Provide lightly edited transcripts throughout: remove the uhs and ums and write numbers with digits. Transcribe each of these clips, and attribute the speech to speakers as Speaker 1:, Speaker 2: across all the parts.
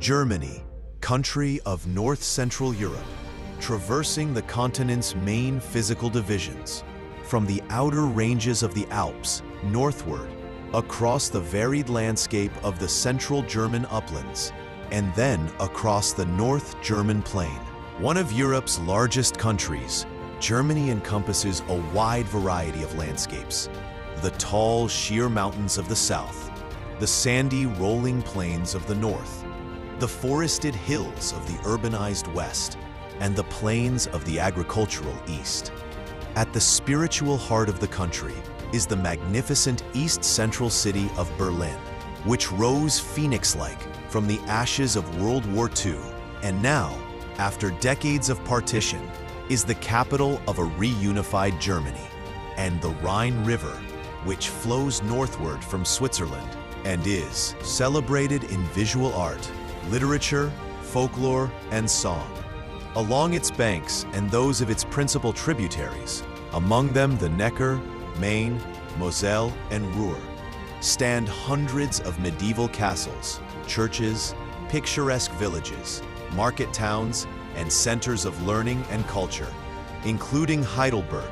Speaker 1: Germany, country of North-Central Europe, traversing the continent's main physical divisions, from the outer ranges of the Alps northward, across the varied landscape of the central German uplands, and then across the North German plain. One of Europe's largest countries, Germany encompasses a wide variety of landscapes. The tall, sheer mountains of the south, the sandy, rolling plains of the north, the forested hills of the urbanized west, and the plains of the agricultural east. At the spiritual heart of the country is the magnificent east-central city of Berlin, which rose phoenix-like from the ashes of World War II, and now, after decades of partition, is the capital of a reunified Germany. And the Rhine River, which flows northward from Switzerland and is celebrated in visual art, literature, folklore, and song. Along its banks and those of its principal tributaries, among them the Neckar, Main, Moselle, and Ruhr, stand hundreds of medieval castles, churches, picturesque villages, market towns, and centers of learning and culture, including Heidelberg,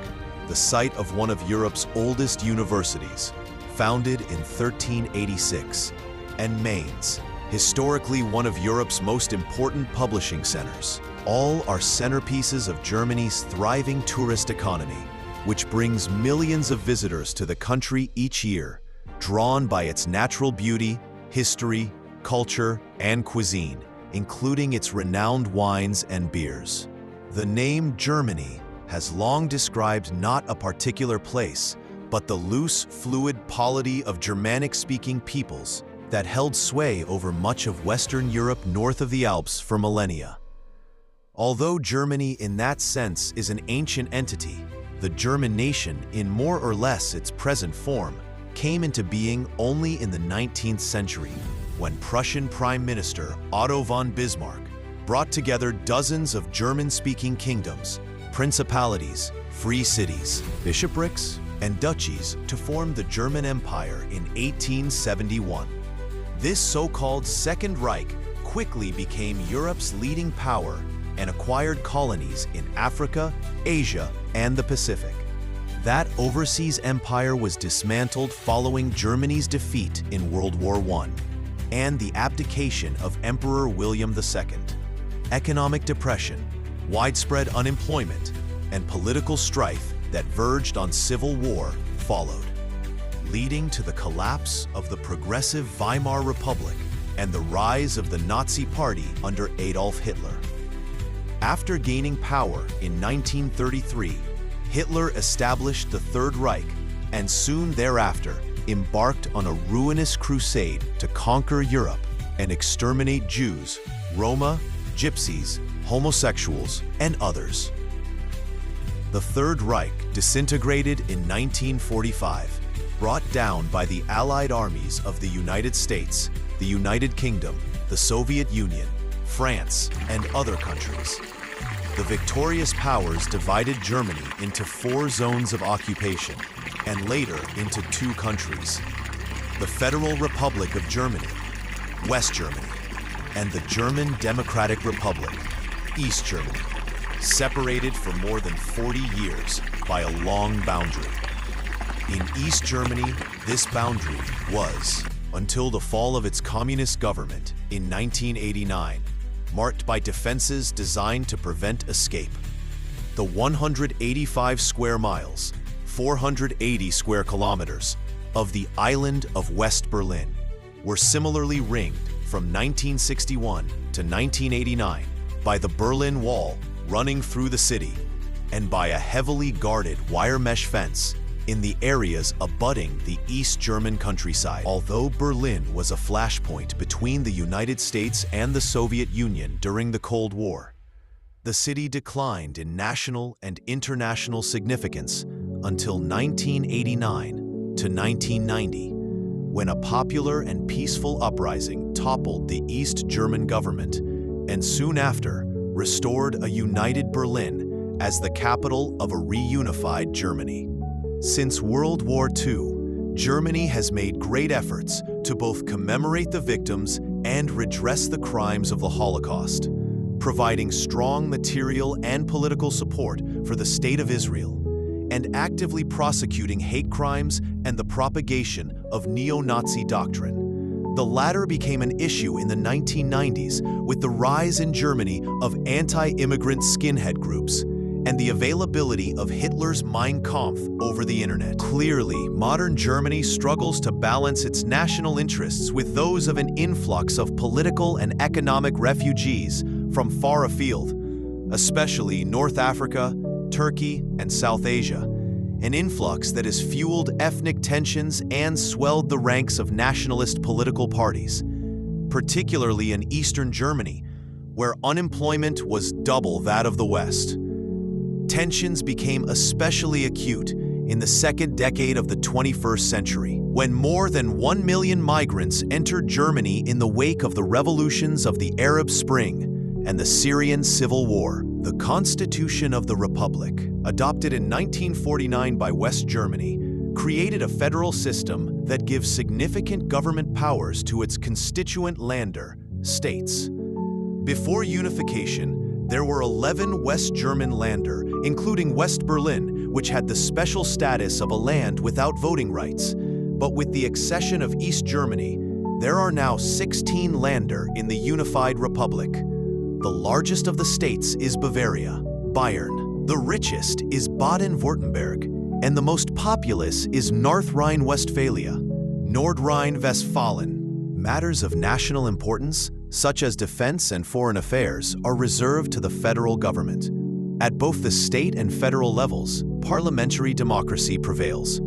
Speaker 1: the site of one of Europe's oldest universities, founded in 1386, and Mainz, historically one of Europe's most important publishing centers. All are centerpieces of Germany's thriving tourist economy, which brings millions of visitors to the country each year, drawn by its natural beauty, history, culture, and cuisine, including its renowned wines and beers. The name Germany has long described not a particular place, but the loose, fluid polity of Germanic-speaking peoples that held sway over much of Western Europe north of the Alps for millennia. Although Germany in that sense is an ancient entity, the German nation, in more or less its present form, came into being only in the 19th century, when Prussian Prime Minister Otto von Bismarck brought together dozens of German-speaking kingdoms, principalities, free cities, bishoprics, and duchies to form the German Empire in 1871. This so-called Second Reich quickly became Europe's leading power and acquired colonies in Africa, Asia, and the Pacific. That overseas empire was dismantled following Germany's defeat in World War I and the abdication of Emperor William II. Economic depression, widespread unemployment, and political strife that verged on civil war followed, leading to the collapse of the progressive Weimar Republic and the rise of the Nazi Party under Adolf Hitler. After gaining power in 1933, Hitler established the Third Reich and soon thereafter embarked on a ruinous crusade to conquer Europe and exterminate Jews, Roma, Gypsies, homosexuals, and others. The Third Reich disintegrated in 1945, brought down by the Allied armies of the United States, the United Kingdom, the Soviet Union, France, and other countries. The victorious powers divided Germany into 4 zones of occupation, and later into 2 countries: the Federal Republic of Germany, West Germany, and the German Democratic Republic, East Germany, separated for more than 40 years by a long boundary. In East Germany, this boundary was, until the fall of its communist government in 1989, marked by defenses designed to prevent escape. The 185 square miles, 480 square kilometers, of the island of West Berlin were similarly ringed from 1961 to 1989 by the Berlin Wall running through the city and by a heavily guarded wire mesh fence in the areas abutting the East German countryside. Although Berlin was a flashpoint between the United States and the Soviet Union during the Cold War, the city declined in national and international significance until 1989 to 1990, when a popular and peaceful uprising toppled the East German government and soon after restored a united Berlin as the capital of a reunified Germany. Since World War II, Germany has made great efforts to both commemorate the victims and redress the crimes of the Holocaust, providing strong material and political support for the State of Israel, and actively prosecuting hate crimes and the propagation of neo-Nazi doctrine. The latter became an issue in the 1990s with the rise in Germany of anti-immigrant skinhead groups and the availability of Hitler's Mein Kampf over the internet. Clearly, modern Germany struggles to balance its national interests with those of an influx of political and economic refugees from far afield, especially North Africa, Turkey, and South Asia, an influx that has fueled ethnic tensions and swelled the ranks of nationalist political parties, particularly in Eastern Germany, where unemployment was double that of the West. Tensions became especially acute in the second decade of the 21st century, when more than 1 million migrants entered Germany in the wake of the revolutions of the Arab Spring and the Syrian Civil War. The Constitution of the Republic, adopted in 1949 by West Germany, created a federal system that gives significant government powers to its constituent Länder, states. Before unification, there were 11 West German Länder, including West Berlin, which had the special status of a land without voting rights. But with the accession of East Germany, there are now 16 Länder in the unified republic. The largest of the states is Bavaria, Bayern. The richest is Baden-Württemberg, and the most populous is North Rhine-Westphalia, Nordrhein-Westfalen. Matters of national importance, such as defense and foreign affairs, are reserved to the federal government. At both the state and federal levels, parliamentary democracy prevails.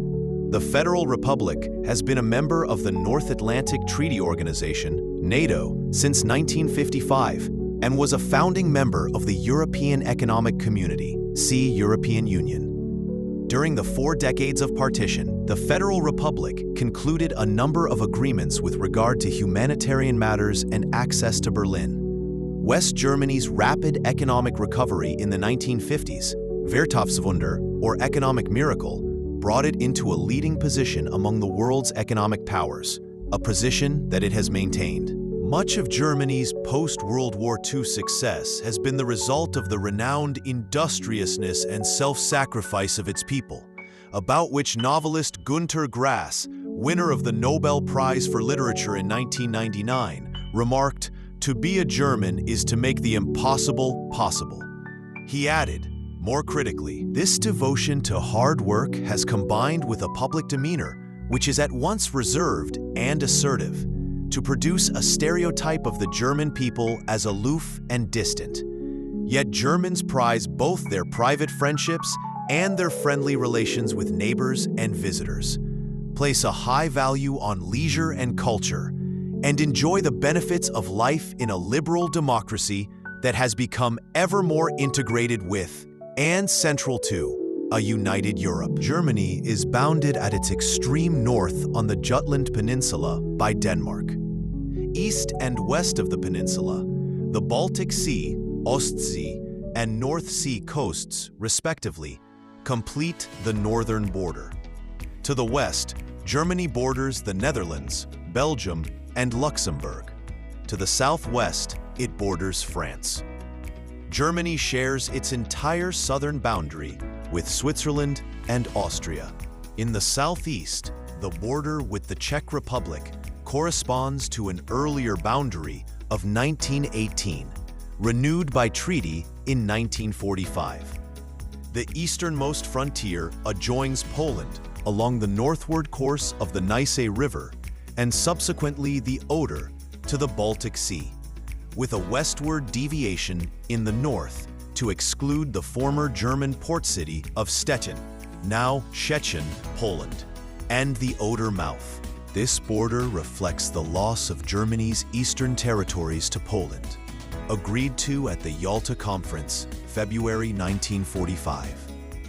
Speaker 1: The Federal Republic has been a member of the North Atlantic Treaty Organization, NATO, since 1955, and was a founding member of the European Economic Community, see European Union. During the 4 decades of partition, the Federal Republic concluded a number of agreements with regard to humanitarian matters and access to Berlin. West Germany's rapid economic recovery in the 1950s, Wirtschaftswunder, or economic miracle, brought it into a leading position among the world's economic powers, a position that it has maintained. Much of Germany's post-World War II success has been the result of the renowned industriousness and self-sacrifice of its people, about which novelist Günter Grass, winner of the Nobel Prize for Literature in 1999, remarked, "To be a German is to make the impossible possible." He added, more critically, this devotion to hard work has combined with a public demeanor which is at once reserved and assertive, to produce a stereotype of the German people as aloof and distant. Yet Germans prize both their private friendships and their friendly relations with neighbors and visitors, place a high value on leisure and culture, and enjoy the benefits of life in a liberal democracy that has become ever more integrated with and central to a united Europe. Germany is bounded at its extreme north on the Jutland Peninsula by Denmark. East and west of the peninsula, the Baltic Sea, Ostsee, and North Sea coasts, respectively, complete the northern border. To the west, Germany borders the Netherlands, Belgium, and Luxembourg. To the southwest, it borders France. Germany shares its entire southern boundary with Switzerland and Austria. In the southeast, the border with the Czech Republic corresponds to an earlier boundary of 1918, renewed by treaty in 1945. The easternmost frontier adjoins Poland along the northward course of the Neisse River and subsequently the Oder to the Baltic Sea, with a westward deviation in the north to exclude the former German port city of Stettin, now Szczecin, Poland, and the Oder mouth. This border reflects the loss of Germany's eastern territories to Poland, agreed to at the Yalta Conference, February 1945,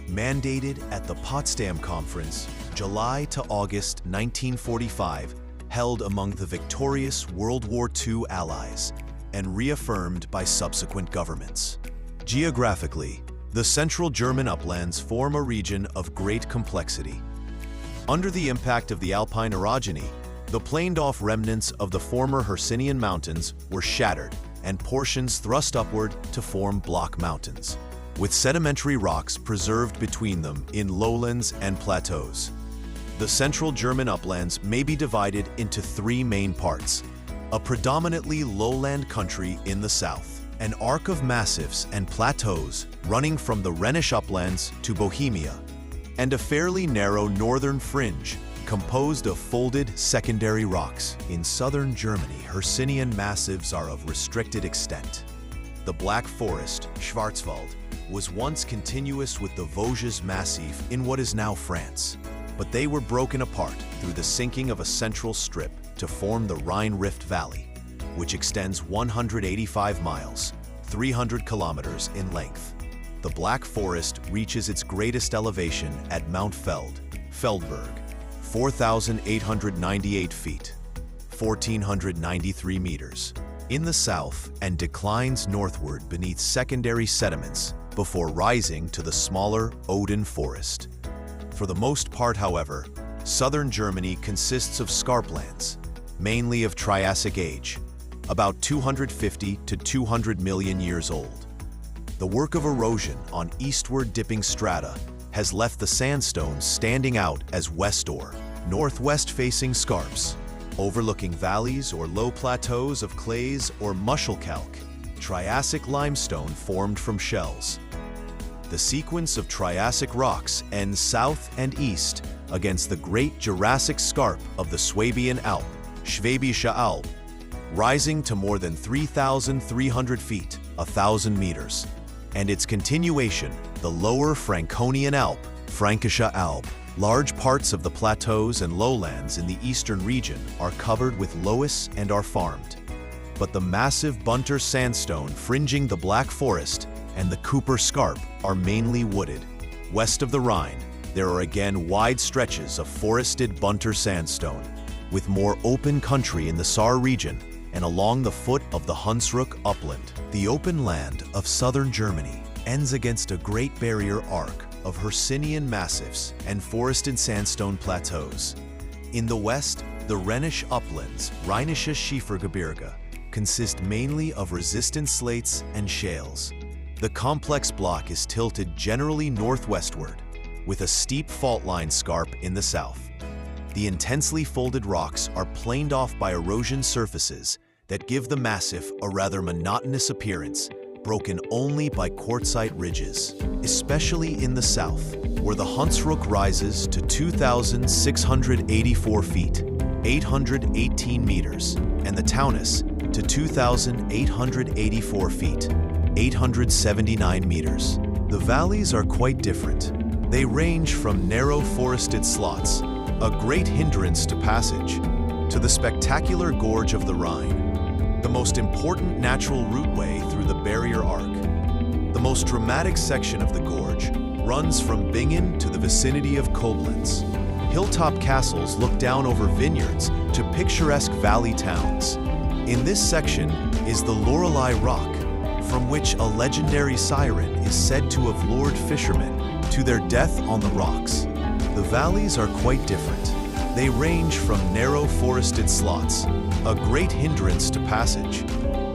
Speaker 1: mandated at the Potsdam Conference, July to August 1945, held among the victorious World War II allies, and reaffirmed by subsequent governments. Geographically, the central German uplands form a region of great complexity. Under the impact of the alpine orogeny, The planed-off remnants of the former Hercynian mountains were shattered and portions thrust upward to form block mountains, with sedimentary rocks preserved between them in lowlands and plateaus. The central German uplands may be divided into three main parts: a predominantly lowland country in the south, an arc of massifs and plateaus running from the Rhenish uplands to Bohemia, and a fairly narrow northern fringe composed of folded secondary rocks. In southern Germany, Hercynian massifs are of restricted extent. The Black Forest, Schwarzwald, was once continuous with the Vosges Massif in what is now France, but they were broken apart through the sinking of a central strip to form the Rhine Rift Valley, which extends 185 miles, 300 kilometers in length. The Black Forest reaches its greatest elevation at Mount Feldberg, 4,898 feet, 1,493 meters, in the south and declines northward beneath secondary sediments before rising to the smaller Odin Forest. For the most part, however, southern Germany consists of scarplands, mainly of Triassic age, about 250 to 200 million years old. The work of erosion on eastward dipping strata has left the sandstones standing out as west or northwest-facing scarps, overlooking valleys or low plateaus of clays or muschelkalk, Triassic limestone formed from shells. The sequence of Triassic rocks ends south and east against the Great Jurassic Scarp of the Swabian Alp, Schwäbische Alb, rising to more than 3,300 feet, 1,000 meters, and its continuation, the lower Franconian Alp, Fränkische Alb. Large parts of the plateaus and lowlands in the eastern region are covered with loess and are farmed. But the massive Bunter sandstone fringing the Black Forest and the Cooper Scarp are mainly wooded. West of the Rhine, there are again wide stretches of forested Bunter sandstone, with more open country in the Saar region and along the foot of the Hunsrück upland. The open land of southern Germany ends against a Great Barrier Arc of Hercynian massifs and forested sandstone plateaus. In the west, the Rhenish uplands, Rheinische Schiefergebirge, consist mainly of resistant slates and shales. The complex block is tilted generally northwestward, with a steep fault line scarp in the south. The intensely folded rocks are planed off by erosion surfaces that give the massif a rather monotonous appearance, broken only by quartzite ridges, especially in the south, where the Hunsrück rises to 2,684 feet, 818 meters, and the Taunus to 2,884 feet, 879 meters. The valleys are quite different. They range from narrow forested slots, a great hindrance to passage, to the spectacular gorge of the Rhine, the most important natural routeway through the Barrier Arc. The most dramatic section of the gorge runs from Bingen to the vicinity of Koblenz. Hilltop castles look down over vineyards to picturesque valley towns. In this section is the Lorelei Rock, from which a legendary siren is said to have lured fishermen to their death on the rocks. The valleys are quite different. They range from narrow forested slots, a great hindrance to passage,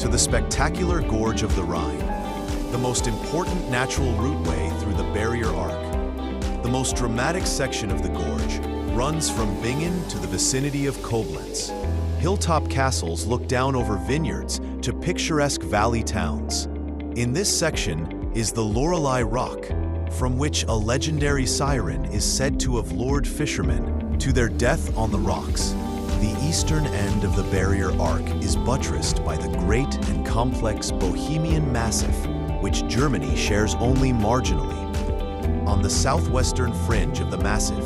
Speaker 1: to the spectacular gorge of the Rhine, the most important natural routeway through the Barrier Arc. The most dramatic section of the gorge runs from Bingen to the vicinity of Koblenz. Hilltop castles look down over vineyards to picturesque valley towns. In this section is the Lorelei Rock, from which a legendary siren is said to have lured fishermen to their death on the rocks. The eastern end of the Barrier Arc is buttressed by the great and complex Bohemian Massif, which Germany shares only marginally. On the southwestern fringe of the Massif,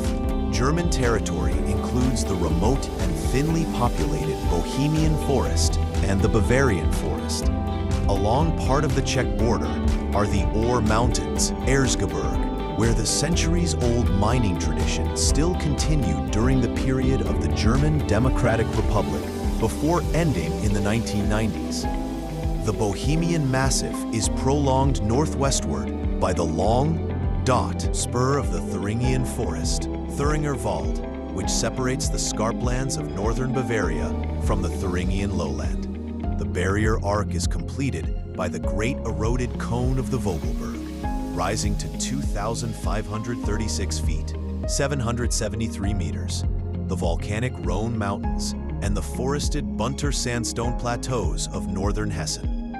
Speaker 1: German territory includes the remote and thinly populated Bohemian Forest and the Bavarian Forest. Along part of the Czech border are the Ore Mountains, Erzgebirge, where the centuries-old mining tradition still continued during the period of the German Democratic Republic before ending in the 1990s. The Bohemian Massif is prolonged northwestward by the long, spur of the Thuringian Forest, Thüringer Wald, which separates the scarplands of northern Bavaria from the Thuringian lowland. The barrier arc is completed by the Great Eroded Cone of the Vogelberg, rising to 2,536 feet, 773 meters, the volcanic Rhone Mountains, and the forested Bunter Sandstone Plateaus of northern Hessen.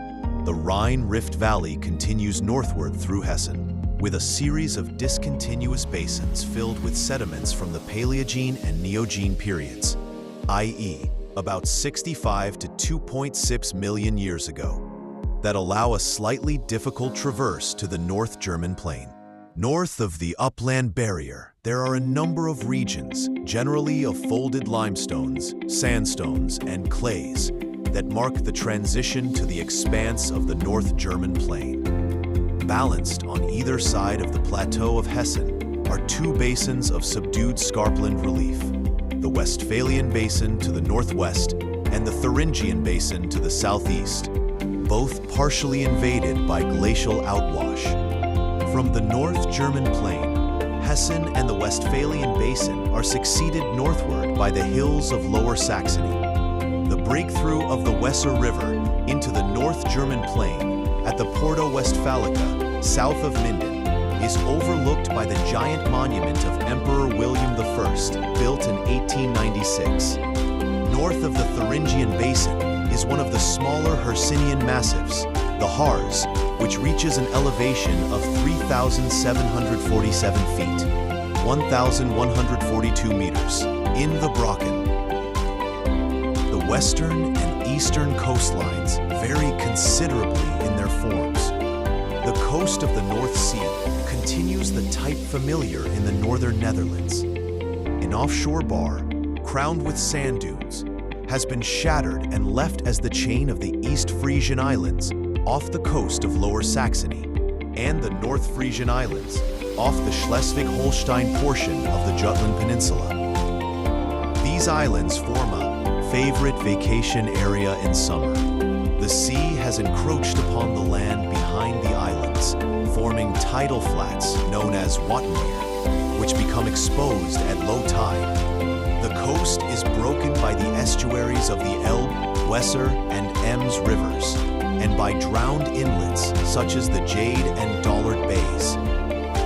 Speaker 1: The Rhine Rift Valley continues northward through Hessen, with a series of discontinuous basins filled with sediments from the Paleogene and Neogene periods, i.e., about 65 to 2.6 million years ago, that allow a slightly difficult traverse to the North German plain. North of the upland barrier, there are a number of regions, generally of folded limestones, sandstones, and clays, that mark the transition to the expanse of the North German plain. Balanced on either side of the plateau of Hessen are two basins of subdued scarpland relief, the Westphalian Basin to the northwest and the Thuringian Basin to the southeast, both partially invaded by glacial outwash. From the North German plain, Hessen and the Westphalian Basin are succeeded northward by the hills of Lower Saxony. The breakthrough of the Weser River into the North German plain at the Porta Westfalica, south of Minden, is overlooked by the giant monument of Emperor William I, built in 1896. North of the Thuringian Basin is one of the smaller Hercynian massifs, the Harz, which reaches an elevation of 3,747 feet, 1,142 meters, in the Brocken. The western and eastern coastlines vary considerably in their forms. The coast of the North Sea continues the type familiar in the northern Netherlands. An offshore bar, crowned with sand dunes, has been shattered and left as the chain of the East Frisian Islands off the coast of Lower Saxony, and the North Frisian Islands off the Schleswig-Holstein portion of the Jutland Peninsula. These islands form a favorite vacation area in summer. The sea has encroached upon the land behind the islands, forming tidal flats known as Wattenmeer, which become exposed at low tide. The coast is broken by the estuaries of the Elbe, Weser, and Ems rivers, and by drowned inlets such as the Jade and Dollard Bays.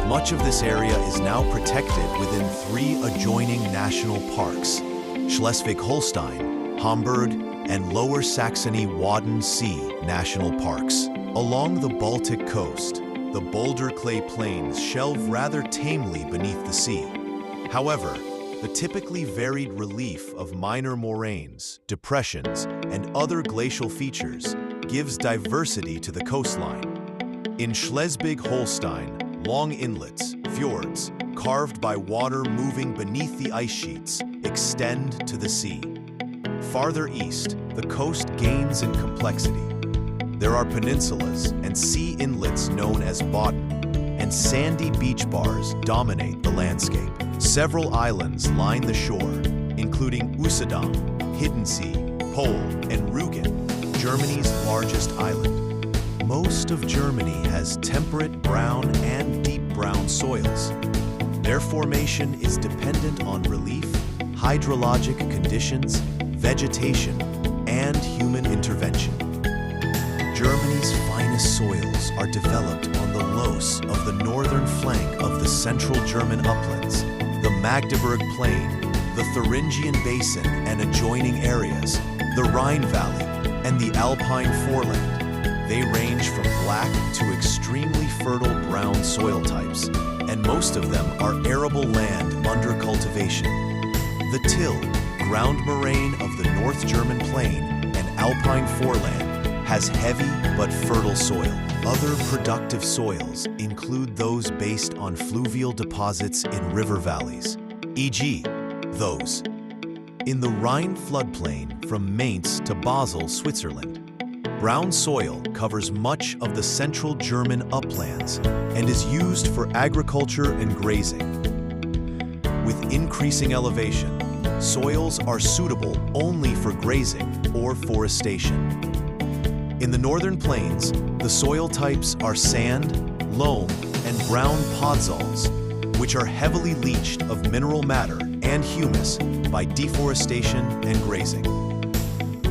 Speaker 1: Much of this area is now protected within 3 adjoining national parks: Schleswig-Holstein, Hamburg, and Lower Saxony Wadden Sea National Parks. Along the Baltic coast, the boulder clay plains shelve rather tamely beneath the sea. However, the typically varied relief of minor moraines, depressions, and other glacial features gives diversity to the coastline. In Schleswig-Holstein, long inlets, fjords, carved by water moving beneath the ice sheets, extend to the sea. Farther east, the coast gains in complexity. There are peninsulas and sea inlets known as Bodden, and sandy beach bars dominate the landscape. Several islands line the shore, including Usedom, Hiddensee, Pol, and Rügen, Germany's largest island. Most of Germany has temperate brown and deep brown soils. Their formation is dependent on relief, hydrologic conditions, vegetation, and human intervention. Germany's finest soils are developed on the loess of the northern flank of the central German uplands, the Magdeburg Plain, the Thuringian Basin and adjoining areas, the Rhine Valley, and the Alpine Foreland. They range from black to extremely fertile brown soil types, and most of them are arable land under cultivation. The till, ground moraine of the North German Plain and Alpine Foreland has heavy but fertile soil. Other productive soils include those based on fluvial deposits in river valleys, e.g., those in the Rhine floodplain from Mainz to Basel, Switzerland. Brown soil covers much of the central German uplands and is used for agriculture and grazing. With increasing elevation, soils are suitable only for grazing or forestation. In the northern plains, the soil types are sand, loam, and brown podzolz, which are heavily leached of mineral matter and humus by deforestation and grazing.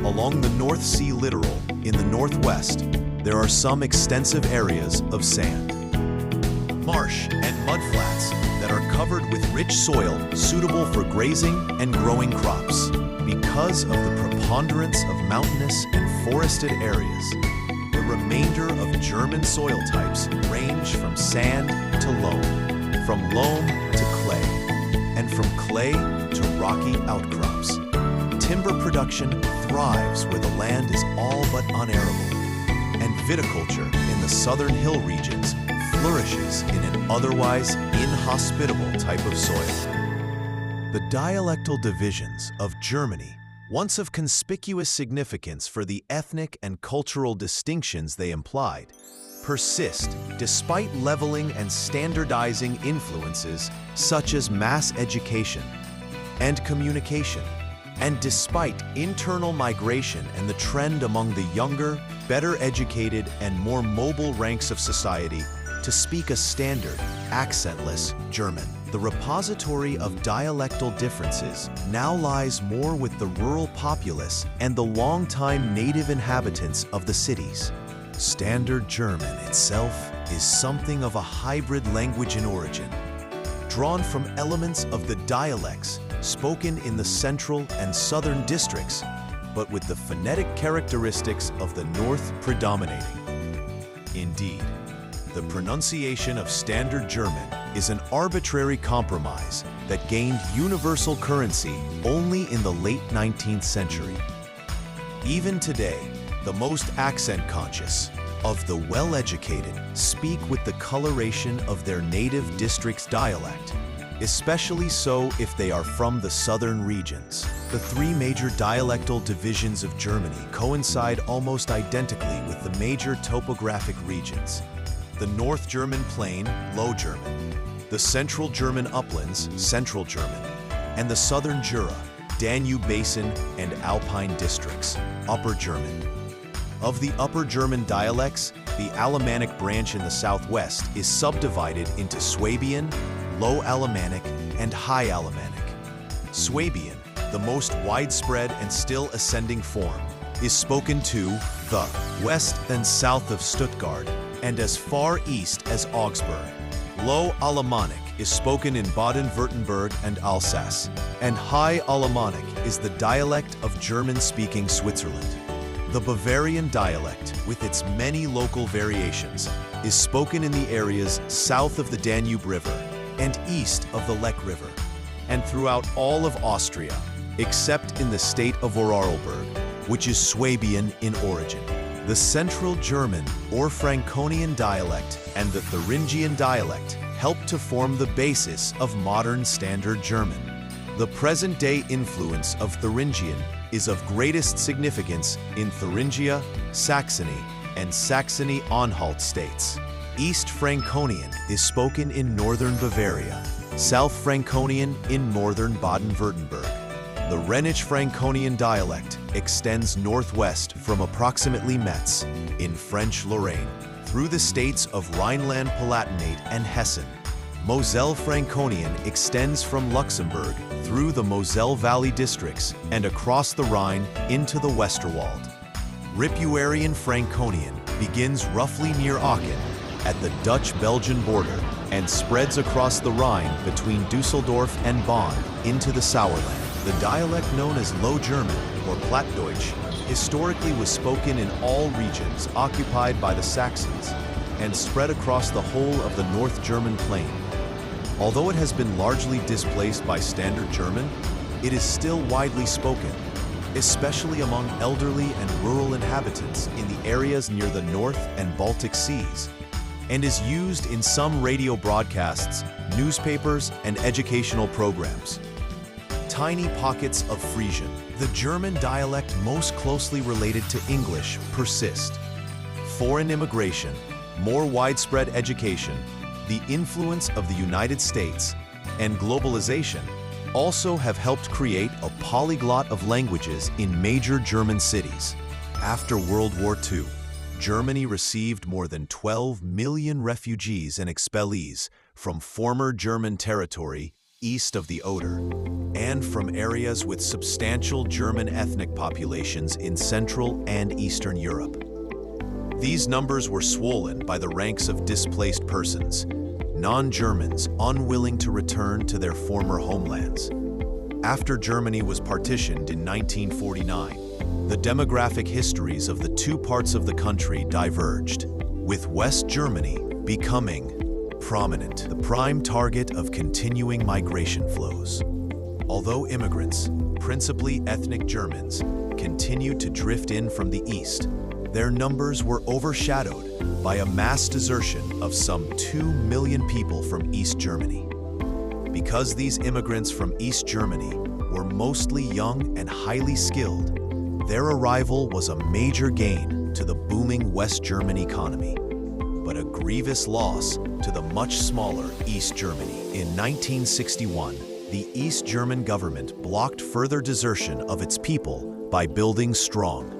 Speaker 1: Along the North Sea littoral in the northwest, there are some extensive areas of sand, marsh, and mudflats that are covered with rich soil suitable for grazing and growing crops. Because of the preponderance of mountainous and forested areas, the remainder of German soil types range from sand to loam, from loam to clay, and from clay to rocky outcrops. Timber production thrives where the land is all but unarable, and viticulture in the southern hill regions flourishes in an otherwise inhospitable type of soil. The dialectal divisions of Germany, once of conspicuous significance for the ethnic and cultural distinctions they implied, persist despite leveling and standardizing influences such as mass education and communication, and despite internal migration and the trend among the younger, better educated, and more mobile ranks of society to speak a standard, accentless German. The repository of dialectal differences now lies more with the rural populace and the longtime native inhabitants of the cities. Standard German itself is something of a hybrid language in origin, drawn from elements of the dialects spoken in the central and southern districts, but with the phonetic characteristics of the north predominating. Indeed, the pronunciation of Standard German is an arbitrary compromise that gained universal currency only in the late 19th century. Even today, the most accent-conscious of the well-educated speak with the coloration of their native district's dialect, especially so if they are from the southern regions. The three major dialectal divisions of Germany coincide almost identically with the major topographic regions: the North German Plain, Low German, the Central German Uplands, Central German, and the Southern Jura, Danube Basin, and Alpine districts, Upper German. Of the Upper German dialects, the Alemannic branch in the southwest is subdivided into Swabian, Low Alemannic, and High Alemannic. Swabian, the most widespread and still ascending form, is spoken to the west and south of Stuttgart and as far east as Augsburg. Low Alemannic is spoken in Baden-Württemberg and Alsace, and High Alemannic is the dialect of German-speaking Switzerland. The Bavarian dialect, with its many local variations, is spoken in the areas south of the Danube River and east of the Lech River, and throughout all of Austria, except in the state of Vorarlberg, which is Swabian in origin. The Central German or Franconian dialect and the Thuringian dialect help to form the basis of modern Standard German. The present-day influence of Thuringian is of greatest significance in Thuringia, Saxony, and Saxony-Anhalt states. East Franconian is spoken in northern Bavaria, South Franconian in northern Baden-Württemberg. The Rhenish Franconian dialect extends northwest from approximately Metz in French Lorraine through the states of Rhineland-Palatinate and Hessen. Moselle Franconian extends from Luxembourg through the Moselle Valley districts and across the Rhine into the Westerwald. Ripuarian Franconian begins roughly near Aachen at the Dutch-Belgian border and spreads across the Rhine between Dusseldorf and Bonn into the Sauerland. The dialect known as Low German or Plattdeutsch historically was spoken in all regions occupied by the Saxons and spread across the whole of the North German plain. Although it has been largely displaced by Standard German, it is still widely spoken, especially among elderly and rural inhabitants in the areas near the North and Baltic Seas, and is used in some radio broadcasts, newspapers, and educational programs. Tiny pockets of Frisian, the German dialect most closely related to English, persist. Foreign immigration, more widespread education, the influence of the United States, and globalization also have helped create a polyglot of languages in major German cities. After World War II, Germany received more than 12 million refugees and expellees from former German territory east of the Oder, and from areas with substantial German ethnic populations in Central and Eastern Europe. These numbers were swollen by the ranks of displaced persons, non-Germans unwilling to return to their former homelands. After Germany was partitioned in 1949, the demographic histories of the two parts of the country diverged, with West Germany becoming prominent, the prime target of continuing migration flows. Although immigrants, principally ethnic Germans, continued to drift in from the east, their numbers were overshadowed by a mass desertion of some 2 million people from East Germany. Because these immigrants from East Germany were mostly young and highly skilled, their arrival was a major gain to the booming West German economy, but a grievous loss to the much smaller East Germany. In 1961, the East German government blocked further desertion of its people by building strong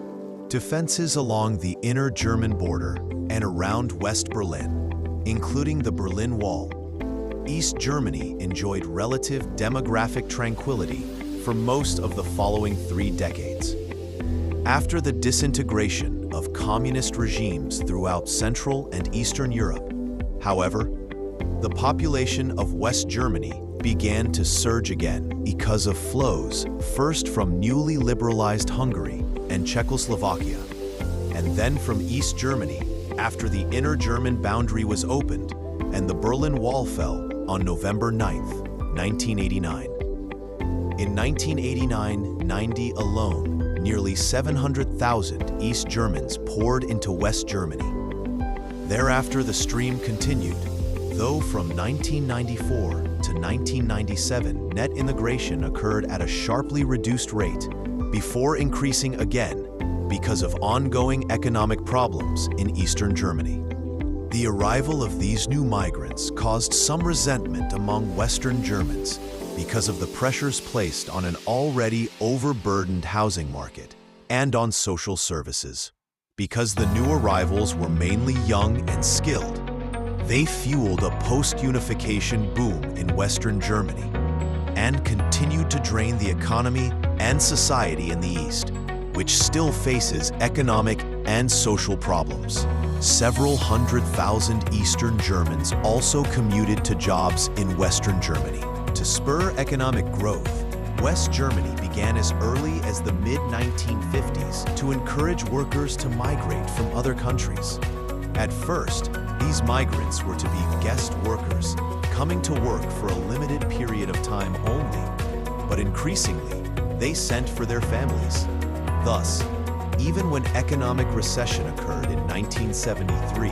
Speaker 1: defenses along the inner German border and around West Berlin, including the Berlin Wall. East Germany enjoyed relative demographic tranquility for most of the following 3 decades. After the disintegration of communist regimes throughout Central and Eastern Europe, however, the population of West Germany began to surge again because of flows first from newly liberalized Hungary and Czechoslovakia, and then from East Germany after the inner German boundary was opened and the Berlin Wall fell on November 9, 1989. In 1989-90 alone, nearly 700,000 East Germans poured into West Germany. Thereafter, the stream continued, though from 1994 to 1997, net immigration occurred at a sharply reduced rate before increasing again because of ongoing economic problems in Eastern Germany. The arrival of these new migrants caused some resentment among Western Germans because of the pressures placed on an already overburdened housing market and on social services. Because the new arrivals were mainly young and skilled, they fueled a post-unification boom in Western Germany and continued to drain the economy and society in the East, which still faces economic and social problems. Several 100,000 Eastern Germans also commuted to jobs in Western Germany. To spur economic growth, West Germany began as early as the mid-1950s to encourage workers to migrate from other countries. At first, these migrants were to be guest workers, coming to work for a limited period of time only, but increasingly, they sent for their families. Thus, even when economic recession occurred in 1973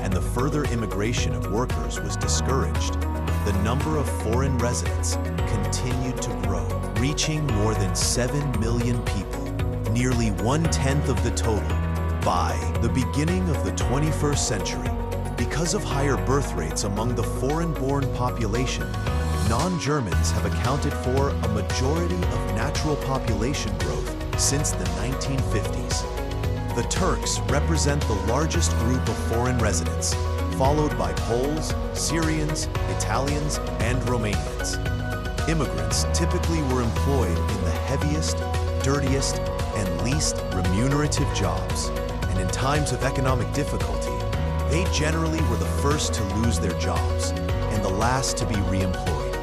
Speaker 1: and the further immigration of workers was discouraged, the number of foreign residents continued to grow, reaching more than 7 million people, nearly 1/10 of the total, by the beginning of the 21st century. Because of higher birth rates among the foreign-born population, non-Germans have accounted for a majority of natural population growth since the 1950s. The Turks represent the largest group of foreign residents, followed by Poles, Syrians, Italians, and Romanians. Immigrants typically were employed in the heaviest, dirtiest, and least remunerative jobs, and in times of economic difficulty, they generally were the first to lose their jobs and the last to be reemployed.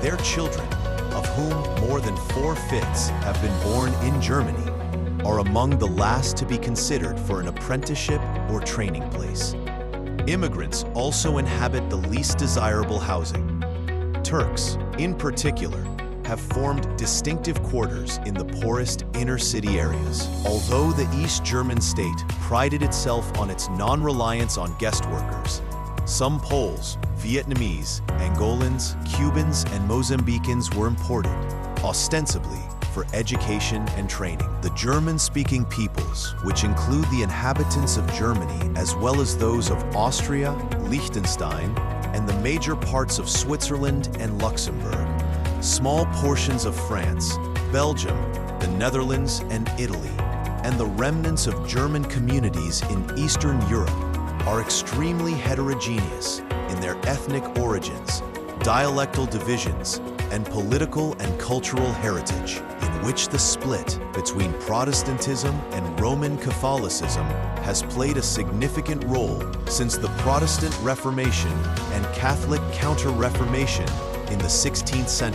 Speaker 1: Their children, of whom more than 4/5 have been born in Germany, are among the last to be considered for an apprenticeship or training place. Immigrants also inhabit the least desirable housing. Turks, in particular, have formed distinctive quarters in the poorest inner-city areas. Although the East German state prided itself on its non-reliance on guest workers, some Poles, Vietnamese, Angolans, Cubans, and Mozambicans were imported, ostensibly for education and training. The German-speaking peoples, which include the inhabitants of Germany as well as those of Austria, Liechtenstein, and the major parts of Switzerland and Luxembourg, small portions of France, Belgium, the Netherlands, and Italy, and the remnants of German communities in Eastern Europe are extremely heterogeneous in their ethnic origins, dialectal divisions, and political and cultural heritage, in which the split between Protestantism and Roman Catholicism has played a significant role since the Protestant Reformation and Catholic Counter-Reformation in the 16th century.